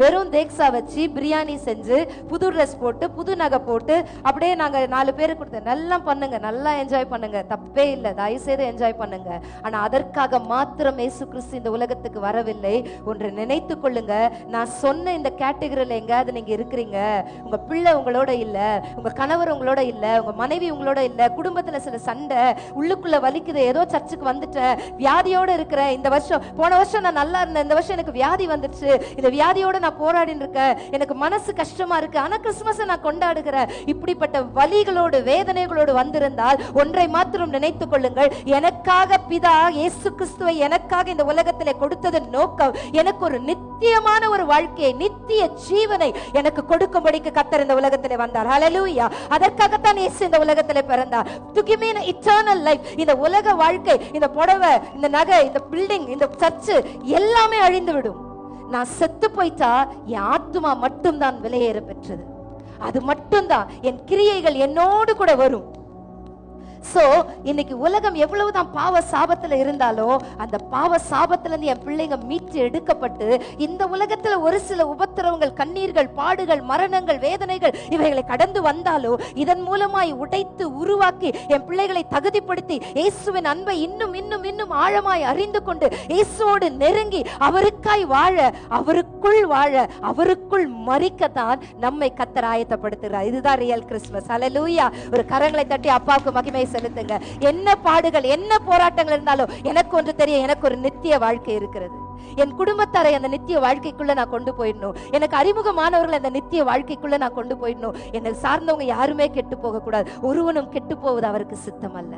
வெறும் தேக்ஸா வச்சு பிரியாணி செஞ்சு புது ட்ரெஸ் போட்டு புது நகை போட்டு அப்படியே நாங்க 4 பேருக்கு கொடுத்தோம். நல்லா பண்ணுங்க, நல்லா என்ஜாய் பண்ணுங்க, தப்பே இல்லை, தயவு செய்து என்ஜாய் பண்ணுங்க. ஆனா அதற்காக மாத்திரம் இயேசு கிறிஸ்து இந்த உலகத்துக்கு வரவில்லை. ஒன்று நினைத்து கொள்ளுங்க, நான் சொன்ன இந்த கேட்டகரியில எங்கேயாவது நீங்க இருக்கிறீங்க, உங்க பிள்ளை உங்களோட இல்ல, உங்க கணவர் உங்களோட இல்ல, உங்க மனைவி உங்களோட இல்ல, குடும்பத்துல சில சண்டை, உள்ளுக்குள்ள வலிக்குது, ஏதோ சர்ச்சுக்கு வந்துட்டேன், வியாதியோட இருக்கிறேன், இந்த வருஷம் போன வருஷம் நான் நல்லா இருந்தேன், இந்த வருஷம் எனக்கு வியாதி வந்துருச்சு, இந்த வியாதியோட நான் போராடின்னு இருக்கேன், எனக்கு மனசு கஷ்டமா இருக்கு, ஆனா கிறிஸ்துமஸை நான் கொண்டாடுகிறேன், இப்படிப்பட்ட வலிகளோடு வேதனைகளோடு வந்திருந்தால் ஒன்றை மாத்திரம் நினைத்துக் கொள்ளுங்கள், எனக்காக பிதா இயேசு கிறிஸ்துவை எனக்காக இந்த உலகத்திலே கொடுத்ததன் நோக்கம் எனக்கு ஒரு நித்தியமான ஒரு வாழ்க்கையை, நித்திய ஜீவனை எனக்கு கொடுக்கும்படிக்கு கர்த்தர் இந்த உலகத்திலே வந்தார். ஹல்லேலூயா. அதற்காகத்தான் இயேசு இந்த உலகத்திலே பிறந்தார். To give me an eternal life. இந்த உலக வாழ்க்கை, இந்த புடவை, இந்த நகை, இந்த பில்டிங், இந்த சர்ச்சு எல்லாமே அழிந்து விடும். நான் செத்து போயிட்டா என் ஆத்துமா மட்டும்தான் விலையேற பெற்றது. அது மட்டும்தான், என் கிரியைகள் என்னோடு கூட வரும். சோ இன்னைக்கு உலகம் எவ்வளவுதான் பாவ சாபத்துல இருந்தாலும் அந்த பாவ சாபத்துல இருந்து என் பிள்ளைங்க மீட்டு எடுக்கப்பட்டு இந்த உலகத்துல ஒரு சில உபத்திரவங்கள், கண்ணீர்கள், பாடுகள், மரணங்கள், வேதனைகள் இவைகளை கடந்து வந்தாலும் இதன் மூலமாய் உடைத்து உருவாக்கி என் பிள்ளைகளை தகுதிப்படுத்தி இயேசுவின் அன்பை இன்னும் இன்னும் இன்னும் ஆழமாய் அறிந்து கொண்டு இயேசுவோடு நெருங்கி அவருக்காய் வாழ, அவருக்குள் வாழ, அவருக்குள் மரிக்கத்தான் நம்மை கர்த்தர் ஆயத்தப்படுத்துகிறார். இதுதான் ரியல் கிறிஸ்துமஸ். ஹல்லேலூயா. ஒரு கரங்களை தட்டி அப்பாவுக்கு மகிமை செலுத்துங்க. என்ன பாடுகள், என்ன போராட்டங்கள் இருந்தாலும் எனக்கு ஒன்று தெரியும், எனக்கு ஒரு நித்திய வாழ்க்கை இருக்கிறது. என் குடும்பத்தாரை அந்த நித்திய வாழ்க்கைக்குள்ள நான் கொண்டு போயிடணும். எனக்கு அறிமுகமானவர்கள் அந்த நித்திய வாழ்க்கைக்குள்ள நான் கொண்டு போயிடணும். என்னை சார்ந்தவங்க யாருமே கெட்டு போக கூடாது. ஒருவனும் கெட்டு போவது அவருக்கு சித்தம் அல்ல.